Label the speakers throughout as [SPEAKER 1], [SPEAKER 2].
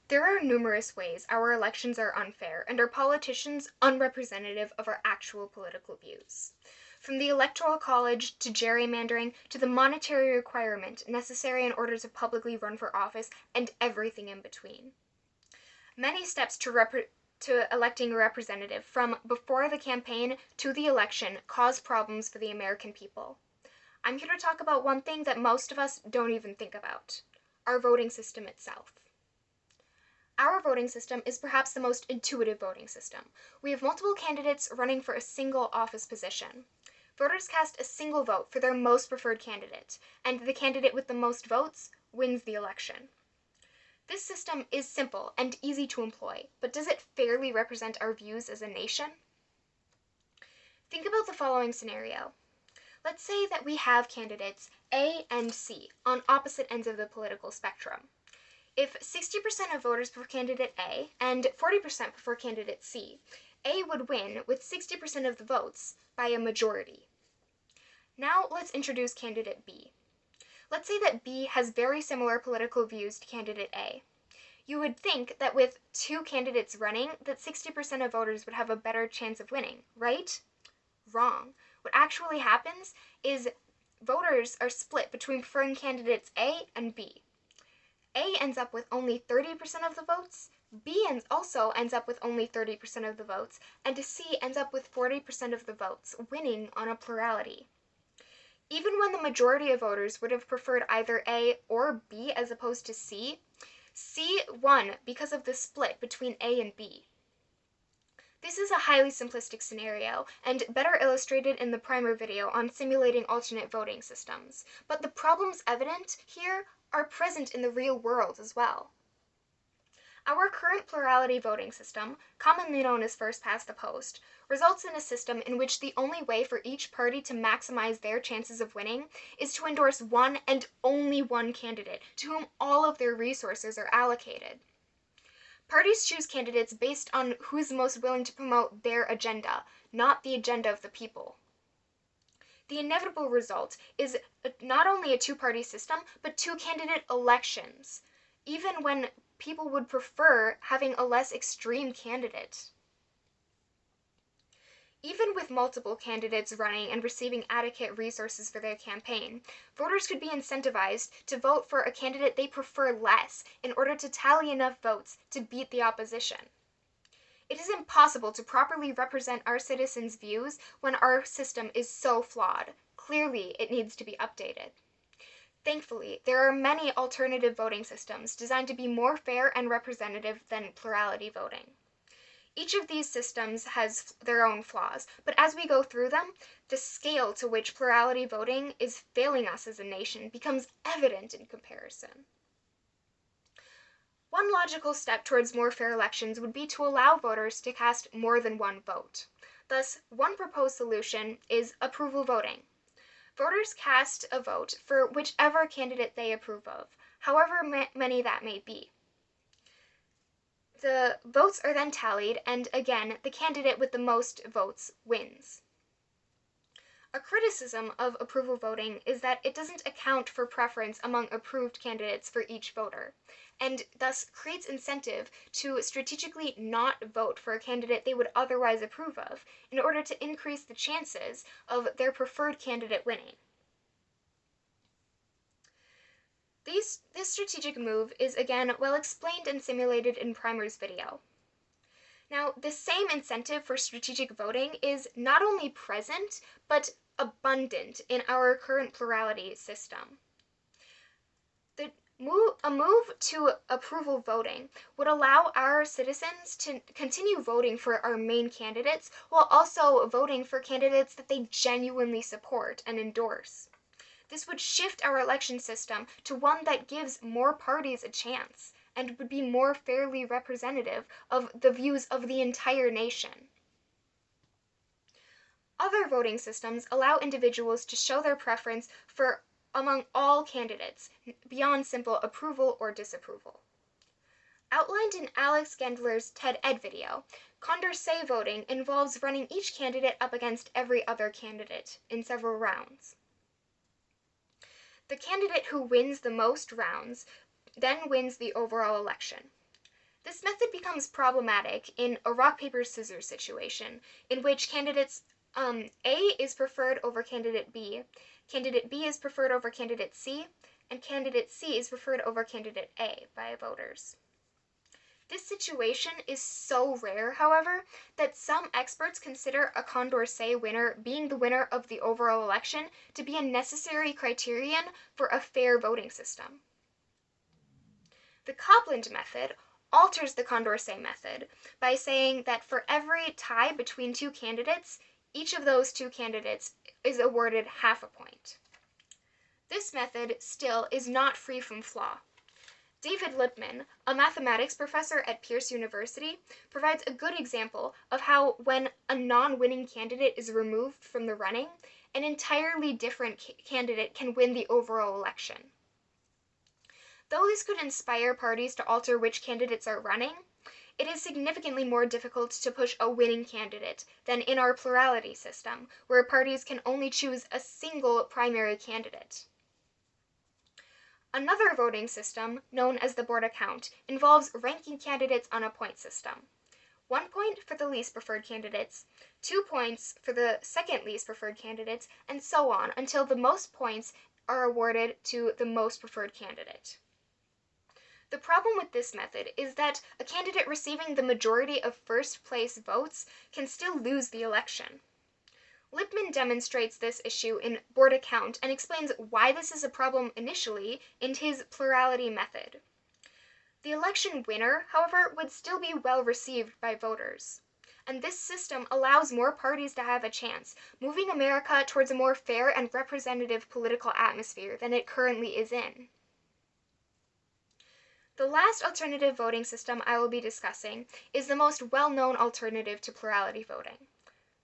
[SPEAKER 1] There are numerous ways our elections are unfair and our politicians unrepresentative of our actual political views. From the Electoral College to gerrymandering to the monetary requirement necessary in order to publicly run for office and everything in between. Many steps to electing a representative, from before the campaign to the election, cause problems for the American people. I'm here to talk about one thing that most of us don't even think about: our voting system itself. Our voting system is perhaps the most intuitive voting system. We have multiple candidates running for a single office position. Voters cast a single vote for their most preferred candidate, and the candidate with the most votes wins the election. This system is simple and easy to employ, but does it fairly represent our views as a nation? Think about the following scenario. Let's say that we have candidates A and C on opposite ends of the political spectrum. If 60% of voters prefer candidate A and 40% prefer candidate C, A would win with 60% of the votes by a majority. Now let's introduce candidate B. Let's say that B has very similar political views to candidate A. You would think that with two candidates running, that 60% of voters would have a better chance of winning, right? Wrong. What actually happens is voters are split between preferring candidates A and B. A ends up with only 30% of the votes, B also ends up with only 30% of the votes, and C ends up with 40% of the votes, winning on a plurality. Even when the majority of voters would have preferred either A or B as opposed to C, C won because of the split between A and B. This is a highly simplistic scenario, and better illustrated in the primer video on simulating alternate voting systems, but the problems evident here are present in the real world as well. Our current plurality voting system, commonly known as first past the post, results in a system in which the only way for each party to maximize their chances of winning is to endorse one and only one candidate to whom all of their resources are allocated. Parties choose candidates based on who is most willing to promote their agenda, not the agenda of the people. The inevitable result is not only a two-party system, but two-candidate elections, even when people would prefer having a less extreme candidate. Even with multiple candidates running and receiving adequate resources for their campaign, voters could be incentivized to vote for a candidate they prefer less in order to tally enough votes to beat the opposition. It is impossible to properly represent our citizens' views when our system is so flawed. Clearly, it needs to be updated. Thankfully, there are many alternative voting systems designed to be more fair and representative than plurality voting. Each of these systems has their own flaws, but as we go through them, the scale to which plurality voting is failing us as a nation becomes evident in comparison. One logical step towards more fair elections would be to allow voters to cast more than one vote. Thus, one proposed solution is approval voting. Voters cast a vote for whichever candidate they approve of, however many that may be. The votes are then tallied, and again, the candidate with the most votes wins. A criticism of approval voting is that it doesn't account for preference among approved candidates for each voter, and thus creates incentive to strategically not vote for a candidate they would otherwise approve of in order to increase the chances of their preferred candidate winning. This strategic move is again well explained and simulated in Primer's video. Now, the same incentive for strategic voting is not only present, but abundant in our current plurality system. A move to approval voting would allow our citizens to continue voting for our main candidates while also voting for candidates that they genuinely support and endorse. This would shift our election system to one that gives more parties a chance and would be more fairly representative of the views of the entire nation. Other voting systems allow individuals to show their preference for among all candidates, beyond simple approval or disapproval. Outlined in Alex Gendler's TED Ed video, Condorcet voting involves running each candidate up against every other candidate in several rounds. The candidate who wins the most rounds then wins the overall election. This method becomes problematic in a rock, paper, scissors situation, in which candidates A is preferred over candidate B is preferred over candidate C, and candidate C is preferred over candidate A by voters. This situation is so rare, however, that some experts consider a Condorcet winner being the winner of the overall election to be a necessary criterion for a fair voting system. The Copeland method alters the Condorcet method by saying that for every tie between two candidates, each of those two candidates is awarded half a point. This method still is not free from flaw. David Lippman, a mathematics professor at Pierce University, provides a good example of how when a non-winning candidate is removed from the running, an entirely different candidate can win the overall election. Though this could inspire parties to alter which candidates are running, it is significantly more difficult to push a winning candidate than in our plurality system, where parties can only choose a single primary candidate. Another voting system, known as the Borda count, involves ranking candidates on a point system. 1 point for the least preferred candidates, 2 points for the second least preferred candidates, and so on until the most points are awarded to the most preferred candidate. The problem with this method is that a candidate receiving the majority of first place votes can still lose the election. Lippman demonstrates this issue in Borda count and explains why this is a problem initially in his plurality method. The election winner, however, would still be well received by voters. And this system allows more parties to have a chance, moving America towards a more fair and representative political atmosphere than it currently is in. The last alternative voting system I will be discussing is the most well-known alternative to plurality voting: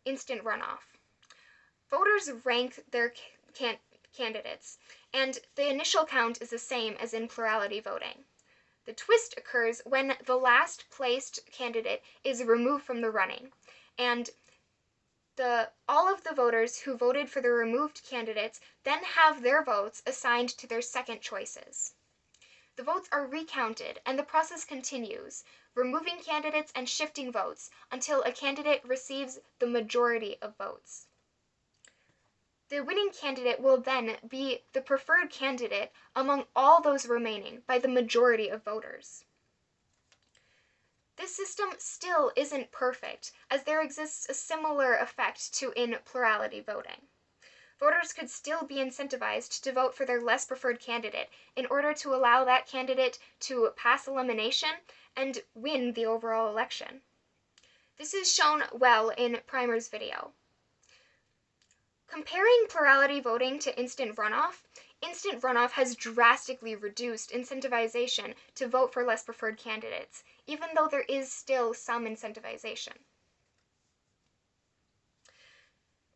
[SPEAKER 1] instant runoff. Voters rank their candidates, and the initial count is the same as in plurality voting. The twist occurs when the last placed candidate is removed from the running, and all of the voters who voted for the removed candidates then have their votes assigned to their second choices. The votes are recounted, and the process continues, removing candidates and shifting votes until a candidate receives the majority of votes. The winning candidate will then be the preferred candidate among all those remaining by the majority of voters. This system still isn't perfect, as there exists a similar effect to in plurality voting. Voters could still be incentivized to vote for their less preferred candidate in order to allow that candidate to pass elimination and win the overall election. This is shown well in Primer's video. Comparing plurality voting to instant runoff has drastically reduced incentivization to vote for less preferred candidates, even though there is still some incentivization.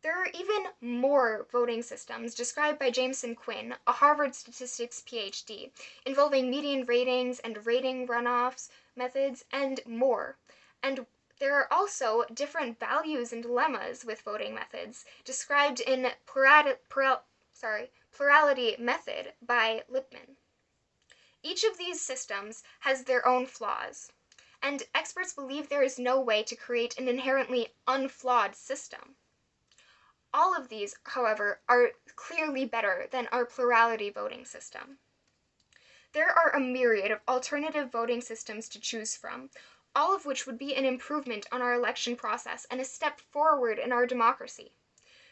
[SPEAKER 1] There are even more voting systems described by Jameson Quinn, a Harvard statistics PhD, involving median ratings and rating runoffs methods and more. And there are also different values and dilemmas with voting methods described in Plurality Method by Lippman. Each of these systems has their own flaws, and experts believe there is no way to create an inherently unflawed system. All of these, however, are clearly better than our plurality voting system. There are a myriad of alternative voting systems to choose from, all of which would be an improvement on our election process and a step forward in our democracy.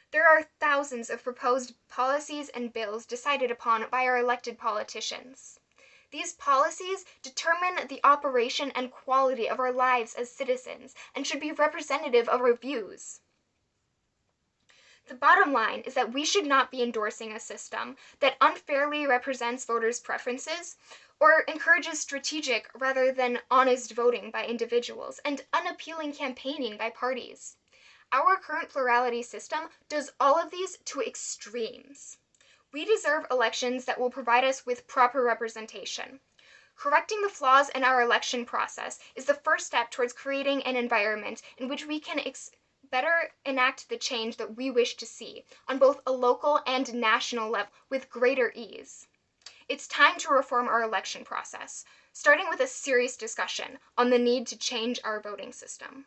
[SPEAKER 1] There are thousands of proposed policies and bills decided upon by our elected politicians. These policies determine the operation and quality of our lives as citizens and should be representative of our views. The bottom line is that we should not be endorsing a system that unfairly represents voters' preferences or encourages strategic rather than honest voting by individuals and unappealing campaigning by parties. Our current plurality system does all of these to extremes. We deserve elections that will provide us with proper representation. Correcting the flaws in our election process is the first step towards creating an environment in which we can better enact the change that we wish to see on both a local and national level with greater ease. It's time to reform our election process, starting with a serious discussion on the need to change our voting system.